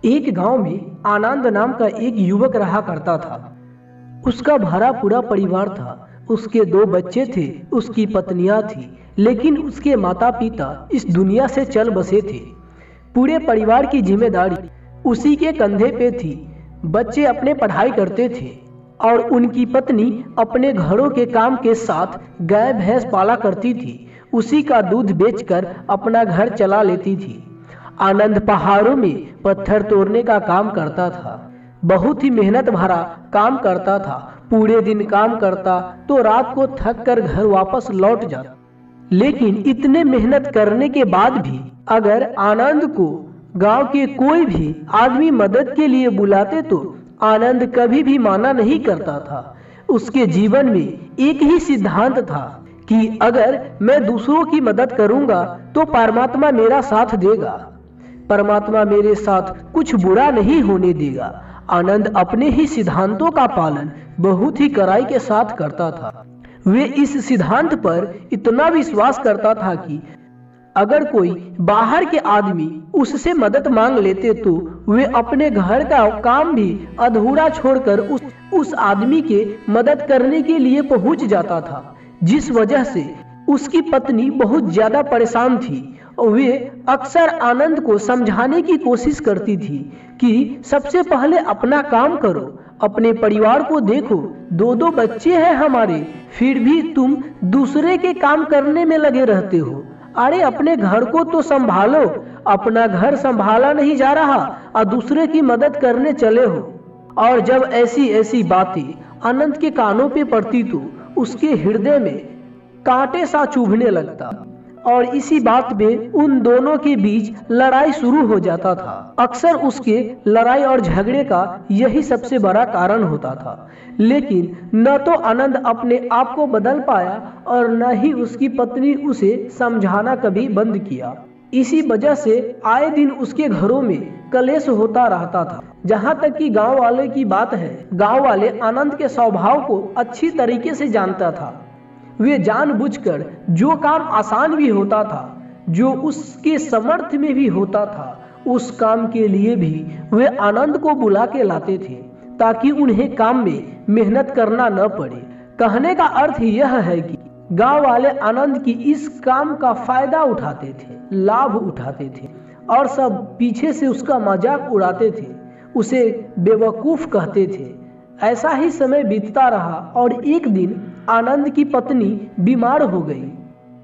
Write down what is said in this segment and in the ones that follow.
एक गांव में आनंद नाम का एक युवक रहा करता था। उसका भरा पूरा परिवार था। उसके 2 बच्चे थे, उसकी पत्नियां थी, लेकिन उसके माता पिता इस दुनिया से चल बसे थे। पूरे परिवार की जिम्मेदारी उसी के कंधे पे थी। बच्चे अपने पढ़ाई करते थे और उनकी पत्नी अपने घरों के काम के साथ गाय भैंस पाला करती थी। उसी का दूध बेचकर अपना घर चला लेती थी। आनंद पहाड़ों में पत्थर तोड़ने का काम करता था। बहुत ही मेहनत भरा काम करता था। पूरे दिन काम करता तो रात को थक कर घर वापस लौट जाता। लेकिन इतने मेहनत करने के बाद भी अगर आनंद को गांव के कोई भी आदमी मदद के लिए बुलाते तो आनंद कभी भी माना नहीं करता था। उसके जीवन में एक ही सिद्धांत था कि अगर मैं दूसरों की मदद करूंगा तो परमात्मा मेरा साथ देगा, परमात्मा मेरे साथ कुछ बुरा नहीं होने देगा। आनंद अपने ही सिद्धांतों का पालन बहुत ही कड़ाई के साथ करता था। वे इस सिद्धांत पर इतना विश्वास करता था कि अगर कोई बाहर के आदमी उससे मदद मांग लेते तो वे अपने घर का काम भी अधूरा छोड़कर उस आदमी के मदद करने के लिए पहुंच जाता था, जिस वजह से उसकी पत्नी बहुत ज्यादा परेशान थी। वे अक्सर आनंद को समझाने की कोशिश करती थी कि सबसे पहले अपना काम करो, अपने परिवार को देखो। 2 बच्चे हैं हमारे, फिर भी तुम दूसरे के काम करने में लगे रहते हो। अरे अपने घर को तो संभालो, अपना घर संभाला नहीं जा रहा और दूसरे की मदद करने चले हो। और जब ऐसी ऐसी बातें आनंद के कानों पे पड़ती तो उसके हृदय में कांटे सा चुभने लगता और इसी बात पे उन दोनों के बीच लड़ाई शुरू हो जाता था। अक्सर उसके लड़ाई और झगड़े का यही सबसे बड़ा कारण होता था। लेकिन न तो आनंद अपने आप को बदल पाया और न ही उसकी पत्नी उसे समझाना कभी बंद किया। इसी वजह से आए दिन उसके घरों में कलेश होता रहता था। जहाँ तक कि गांव वाले की बात है, गांव वाले आनंद के स्वभाव को अच्छी तरीके से जानता था। वे जानबूझकर जो काम आसान भी होता था, जो उसके समर्थ में भी होता था, उस काम के लिए भी वे आनंद को बुला के लाते थे ताकि उन्हें काम में मेहनत करना न पड़े। कहने का अर्थ यह है कि गांव वाले आनंद की इस काम का फायदा उठाते थे, लाभ उठाते थे और सब पीछे से उसका मजाक उड़ाते थे, उसे बेवकूफ कहते थे। ऐसा ही समय बीतता रहा और एक दिन आनंद की पत्नी बीमार हो गई।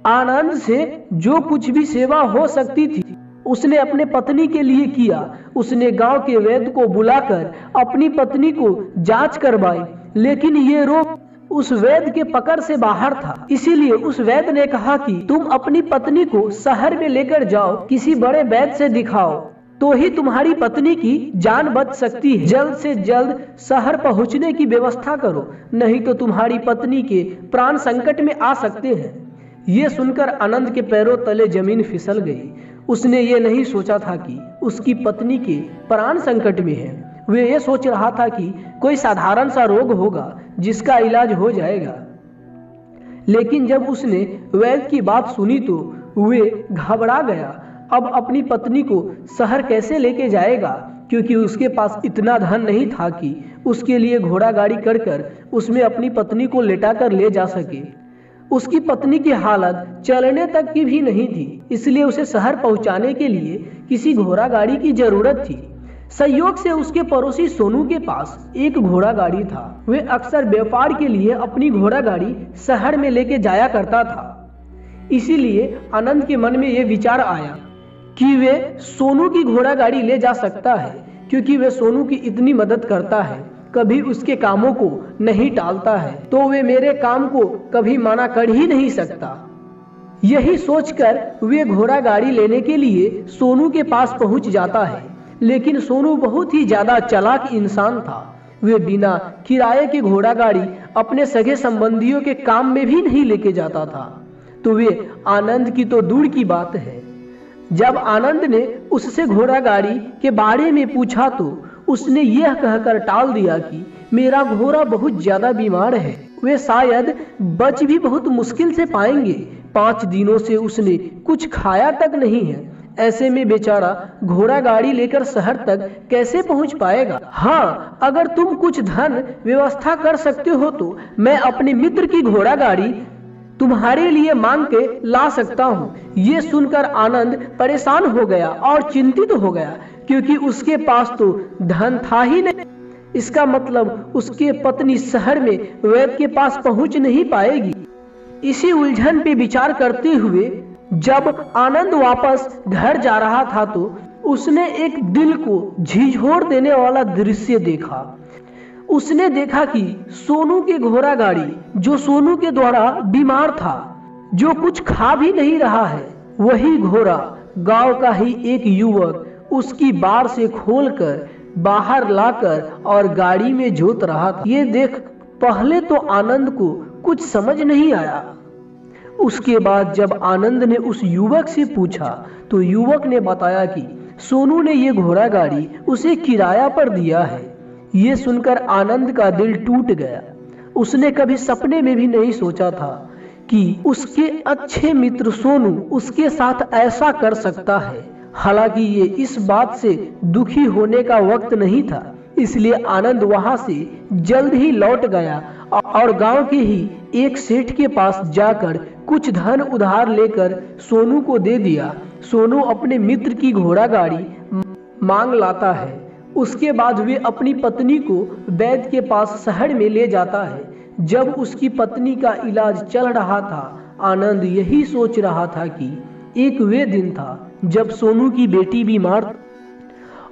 आनंद से जो कुछ भी सेवा हो सकती थी उसने अपने पत्नी के लिए किया। उसने गांव के वैद्य को बुलाकर अपनी पत्नी को जांच करवाई, लेकिन ये रोग उस वैद्य के पकड़ से बाहर था। इसीलिए उस वैद्य ने कहा कि तुम अपनी पत्नी को शहर में लेकर जाओ, किसी बड़े वैद्य से दिखाओ, तो ही तुम्हारी पत्नी की जान बच सकती है। जल्द से जल्द शहर पहुंचने की व्यवस्था करो, नहीं तो तुम्हारी पत्नी के प्राण संकट में आ सकते हैं। ये सुनकर आनंद के पैरों तले जमीन फिसल गई। उसने ये नहीं सोचा था कि उसकी पत्नी के प्राण संकट में है। वे ये सोच रहा था कि कोई साधारण सा रोग होगा जिसका इलाज हो जाएगा। लेकिन जब उसने वैद्य की बात सुनी तो वे घबरा गया। अब अपनी पत्नी को शहर कैसे लेके जाएगा, क्योंकि उसके पास इतना धन नहीं था कि उसके लिए घोड़ा गाड़ी कर उसमें अपनी पत्नी को लेटाकर ले जा सके। उसकी पत्नी की हालत चलने तक की भी नहीं थी, इसलिए उसे शहर पहुंचाने के लिए किसी घोड़ा गाड़ी की जरूरत थी। संयोग से उसके पड़ोसी सोनू के पास एक घोड़ा गाड़ी था। वे अक्सर व्यापार के लिए अपनी घोड़ा गाड़ी शहर में लेके जाया करता था। इसीलिए आनंद के मन में यह विचार आया कि वे सोनू की घोड़ा गाड़ी ले जा सकता है, क्योंकि वे सोनू की इतनी मदद करता है, कभी उसके कामों को नहीं टालता है, तो वे मेरे काम को कभी मना कर ही नहीं सकता। यही सोचकर वे घोड़ा गाड़ी लेने के लिए सोनू के पास पहुंच जाता है। लेकिन सोनू बहुत ही ज्यादा चालाक इंसान था। वे बिना किराए की घोड़ा गाड़ी अपने सगे संबंधियों के काम में भी नहीं लेके जाता था, तो वे आनंद की तो दूर की बात है। जब आनंद ने उससे घोड़ा गाड़ी के बारे में पूछा तो उसने यह कहकर टाल दिया कि मेरा घोड़ा बहुत ज्यादा बीमार है, वे शायद बच भी बहुत मुश्किल से पाएंगे। 5 दिनों से उसने कुछ खाया तक नहीं है। ऐसे में बेचारा घोड़ा गाड़ी लेकर शहर तक कैसे पहुंच पाएगा। हाँ, अगर तुम कुछ धन व्यवस्था कर सकते हो तो मैं अपने मित्र की घोड़ा गाड़ी तुम्हारे लिए मांग के ला सकता हूँ। ये सुनकर आनंद परेशान हो गया और चिंतित हो गया, क्योंकि उसके पास तो धन था ही नहीं। इसका मतलब उसके पत्नी शहर में वैद्य के पास पहुंच नहीं पाएगी। इसी उलझन पे विचार करते हुए जब आनंद वापस घर जा रहा था तो उसने एक दिल को झिझोर देने वाला दृश्य देखा। उसने देखा कि सोनू की घोड़ा गाड़ी, जो सोनू के द्वारा बीमार था, जो कुछ खा भी नहीं रहा है, वही घोड़ा गांव का ही एक युवक उसकी बार से खोलकर बाहर लाकर और गाड़ी में जोत रहा था। ये देख पहले तो आनंद को कुछ समझ नहीं आया। उसके बाद जब आनंद ने उस युवक से पूछा तो युवक ने बताया कि सोनू ने ये घोड़ा गाड़ी उसे किराया पर दिया है। ये सुनकर आनंद का दिल टूट गया। उसने कभी सपने में भी नहीं सोचा था कि उसके अच्छे मित्र सोनू उसके साथ ऐसा कर सकता है। हालांकि ये इस बात से दुखी होने का वक्त नहीं था, इसलिए आनंद वहां से जल्द ही लौट गया और गांव के ही एक सेठ के पास जाकर कुछ धन उधार लेकर सोनू को दे दिया। सोनू अपने मित्र की घोड़ा गाड़ी मांग लाता है। उसके बाद वे अपनी पत्नी को वैद्य के पास शहर में ले जाता है। जब उसकी पत्नी का इलाज चल रहा था, आनंद यही सोच रहा था कि एक वे दिन था जब सोनू की बेटी बीमार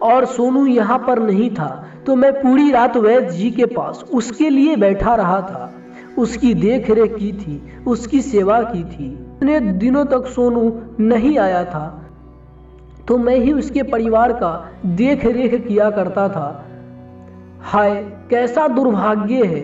और सोनू यहाँ पर नहीं था, तो मैं पूरी रात वैद्य जी के पास उसके लिए बैठा रहा था, उसकी देख रेख की थी, उसकी सेवा की थी। इतने दिनों तक सोनू नहीं आया था तो मैं ही उसके परिवार का देख रेख किया करता था। हाय, कैसा दुर्भाग्य है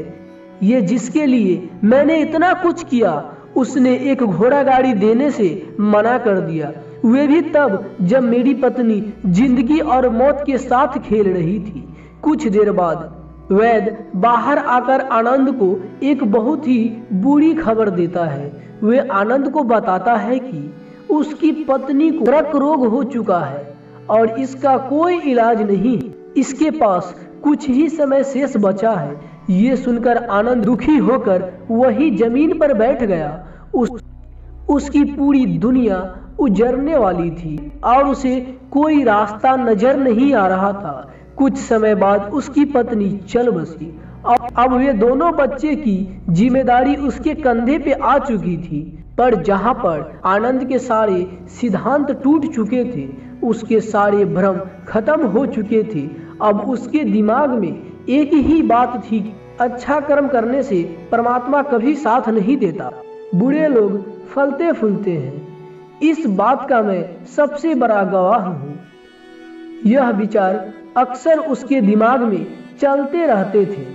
ये, जिसके लिए मैंने इतना कुछ किया उसने एक घोड़ा गाड़ी देने से मना कर दिया, वे भी तब जब मेरी पत्नी जिंदगी और मौत के साथ खेल रही थी। कुछ देर बाद वैद्य बाहर आकर आनंद को एक बहुत ही बुरी खबर देता है। वे आनंद को बताता है कि उसकी पत्नी को कर्क रोग हो चुका है और इसका कोई इलाज नहीं, इसके पास कुछ ही समय शेष बचा है। ये सुनकर आनंद दुखी होकर वही जमीन पर बैठ गया। उसकी पूरी दुनिया उजड़ने वाली थी और उसे कोई रास्ता नजर नहीं आ रहा था। कुछ समय बाद उसकी पत्नी चल बसी और अब वे दोनों बच्चे की जिम्मेदारी उसके कंधे पे आ चुकी थी। पर जहां पर आनंद के सारे सिद्धांत टूट चुके थे, उसके सारे भ्रम खत्म हो चुके थे, अब उसके दिमाग में एक ही बात थी, अच्छा कर्म करने से परमात्मा कभी साथ नहीं देता, बुरे लोग फलते फूलते हैं। इस बात का मैं सबसे बड़ा गवाह हूँ। यह विचार अक्सर उसके दिमाग में चलते रहते थे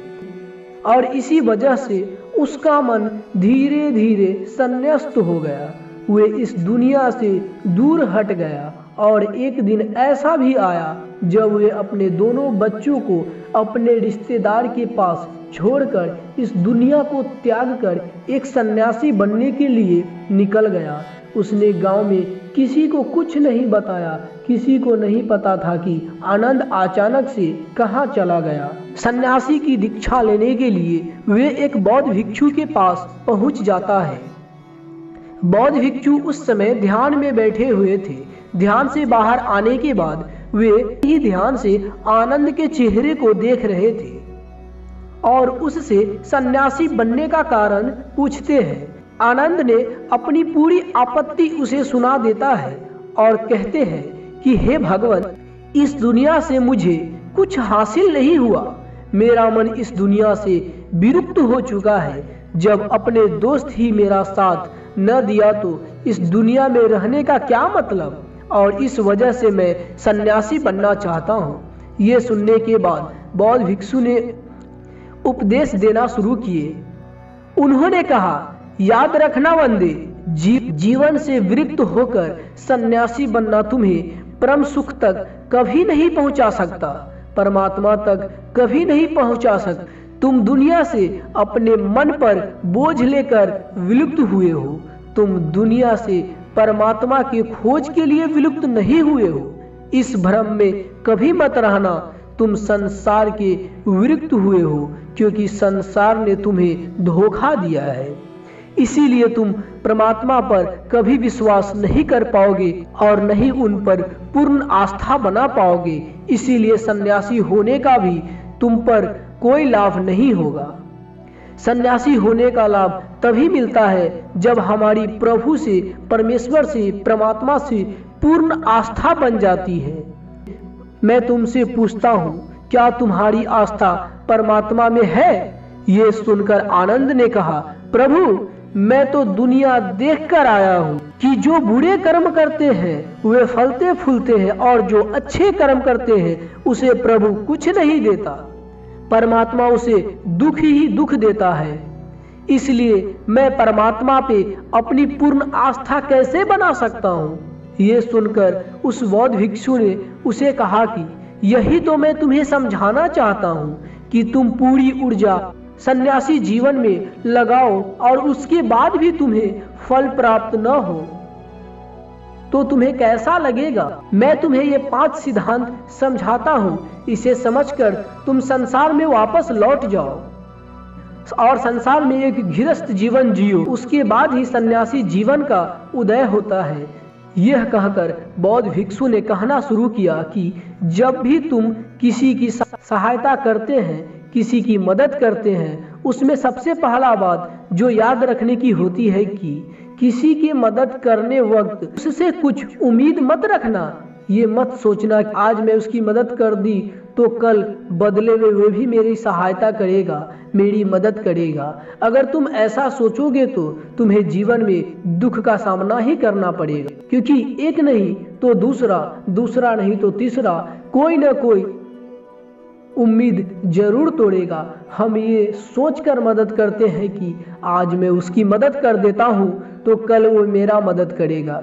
और इसी वजह से उसका मन धीरे धीरे संन्यास्त हो गया। वे इस दुनिया से दूर हट गया और एक दिन ऐसा भी आया जब वे अपने दोनों बच्चों को अपने रिश्तेदार के पास छोड़कर इस दुनिया को त्याग कर एक सन्यासी बनने के लिए निकल गया। उसने गांव में किसी को कुछ नहीं बताया, किसी को नहीं पता था कि आनंद अचानक से कहां चला गया। सन्यासी की दीक्षा लेने के लिए वे एक बौद्ध भिक्षु के पास पहुंच जाता है। बौद्ध भिक्षु उस समय ध्यान में बैठे हुए थे। ध्यान से बाहर आने के बाद वे ही ध्यान से आनंद के चेहरे को देख रहे थे और उससे सन्यासी बनने का कारण पूछते हैं। आनंद ने अपनी पूरी आपत्ति उसे सुना देता है और कहते हैं कि हे भगवान, इस दुनिया से मुझे कुछ हासिल नहीं हुआ, मेरा मन इस दुनिया से विरक्त हो चुका है। जब अपने दोस्त ही मेरा साथ न दिया तो इस दुनिया में रहने का क्या मतलब, और इस वजह से मैं सन्यासी बनना चाहता हूँ। ये सुनने के बाद बौद्ध भिक्षु ने उपदेश देना शुरू किए। उन्होंने कहा, याद रखना वंदे, जीवन से विरक्त होकर सन्यासी बनना तुम्हें परम सुख तक कभी नहीं पहुंचा सकता, परमात्मा तक कभी नहीं पहुंचा सकता। तुम दुनिया से अपने मन पर बोझ लेकर विलुप्त हुए हो, तुम दुनिया से परमात्मा के खोज के लिए विलुप्त नहीं हुए हो। इस भ्रम में कभी मत रहना तुम संसार के विरक्त हुए हो, क्योंकि संसार ने तुम्हें धोखा दिया है। इसीलिए तुम परमात्मा पर कभी विश्वास नहीं कर पाओगे और नहीं उन पर पूर्ण आस्था बना पाओगे। इसीलिए सन्यासी होने का भी तुम पर कोई लाभ नहीं होगा। सन्यासी होने का लाभ तभी मिलता है जब हमारी प्रभु से, परमेश्वर से, परमात्मा से पूर्ण आस्था बन जाती है। मैं तुमसे पूछता हूँ, क्या तुम्हारी आस्था परमात्मा में है? ये सुनकर आनंद ने कहा, प्रभु मैं तो दुनिया देखकर आया हूँ कि जो बुरे कर्म करते हैं वे फलते फूलते हैं और जो अच्छे कर्म करते हैं उसे प्रभु कुछ नहीं देता। परमात्मा उसे दुख ही दुख देता है। इसलिए मैं परमात्मा पे अपनी पूर्ण आस्था कैसे बना सकता हूँ? ये सुनकर उस बौद्ध भिक्षु ने उसे कहा कि यही तो मैं तुम्हें समझाना चाहता हूँ कि तुम पूरी ऊर्जा सन्यासी जीवन में लगाओ और उसके बाद भी तुम्हें फल प्राप्त न हो तो तुम्हें कैसा लगेगा? मैं तुम्हें ये 5 सिद्धांत समझाता हूँ। इसे समझकर तुम संसार में वापस लौट जाओ और संसार में एक गृहस्थ जीवन जियो। उसके बाद ही सन्यासी जीवन का उदय होता है। यह कहकर बौद्ध भिक्षु ने कहना शुरू किया कि जब भी तुम किसी की सहायता करते हैं, किसी की मदद करते हैं, उसमें सबसे पहला बात जो याद रखने की होती है कि किसी की मदद करने वक्त उससे कुछ उम्मीद मत रखना। ये मत सोचना कि आज मैं उसकी मदद कर दी तो कल बदले में वे भी मेरी सहायता करेगा, मेरी मदद करेगा। अगर तुम ऐसा सोचोगे तो तुम्हें जीवन में दुख का सामना ही करना पड़ेगा, क्योंकि एक नहीं तो दूसरा, दूसरा नहीं तो तीसरा, कोई न कोई उम्मीद जरूर तोड़ेगा। हम ये सोचकर मदद करते हैं कि आज मैं उसकी मदद कर देता हूँ तो कल वो मेरा मदद करेगा।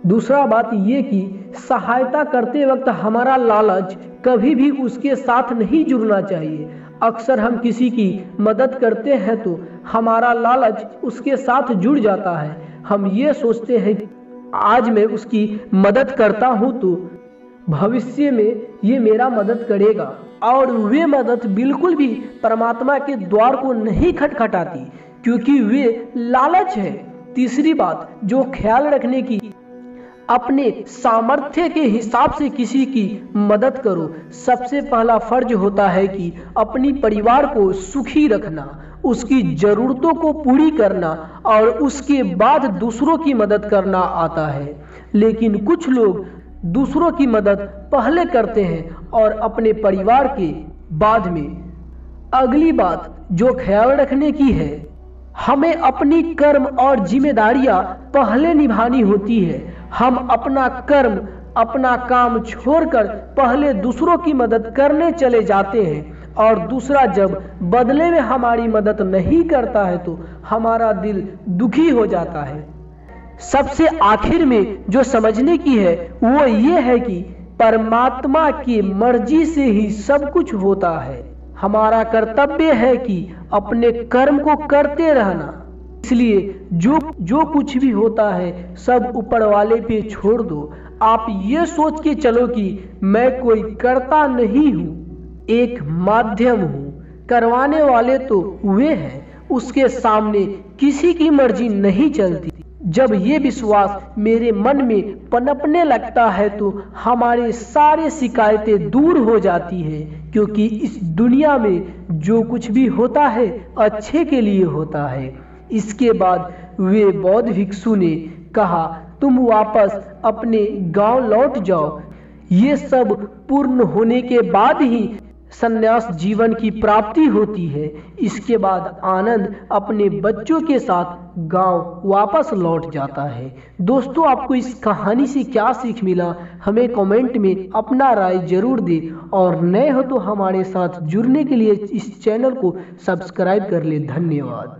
दूसरा बात ये कि सहायता करते वक्त हमारा लालच कभी भी उसके साथ नहीं जुड़ना चाहिए। अक्सर हम किसी की मदद करते हैं तो हमारा लालच उसके साथ जुड़ जाता है। हम ये सोचते हैं आज मैं उसकी मदद करता हूँ तो भविष्य में ये मेरा मदद करेगा, और वे मदद बिल्कुल भी परमात्मा के द्वार को नहीं खटखटाती, क्योंकि वे लालच है। तीसरी बात जो ख्याल रखने की, अपने सामर्थ्य के हिसाब से किसी की मदद करो। सबसे पहला फर्ज होता है कि अपनी परिवार को सुखी रखना, उसकी जरूरतों को पूरी करना और उसके बाद दूसरों की मदद करना आता है। लेकिन कुछ लोग दूसरों की मदद पहले करते हैं और अपने परिवार के बाद में। अगली बात जो ख्याल रखने की है, हमें अपनी कर्म और जिम्मेदारियां पहले निभानी होती है। हम अपना कर्म, अपना काम छोड़कर पहले दूसरों की मदद करने चले जाते हैं और दूसरा जब बदले में हमारी मदद नहीं करता है तो हमारा दिल दुखी हो जाता है। सबसे आखिर में जो समझने की है वो ये है कि परमात्मा की मर्जी से ही सब कुछ होता है। हमारा कर्तव्य है कि अपने कर्म को करते रहना। इसलिए जो कुछ भी होता है सब ऊपर वाले पे छोड़ दो। आप ये सोच के चलो कि मैं कोई कर्ता नहीं हूँ, एक माध्यम हूँ। करवाने वाले तो वे हैं, उसके सामने किसी की मर्जी नहीं चलती। जब ये विश्वास मेरे मन में पनपने लगता है तो हमारे सारे शिकायतें दूर हो जाती है, क्योंकि इस दुनिया में जो कुछ भी होता है अच्छे के लिए होता है। इसके बाद वे बौद्ध भिक्षु ने कहा, तुम वापस अपने गांव लौट जाओ। ये सब पूर्ण होने के बाद ही संन्यास जीवन की प्राप्ति होती है। इसके बाद आनंद अपने बच्चों के साथ गांव वापस लौट जाता है। दोस्तों, आपको इस कहानी से क्या सीख मिला हमें कमेंट में अपना राय जरूर दे, और नए हो तो हमारे साथ जुड़ने के लिए इस चैनल को सब्सक्राइब कर ले। धन्यवाद।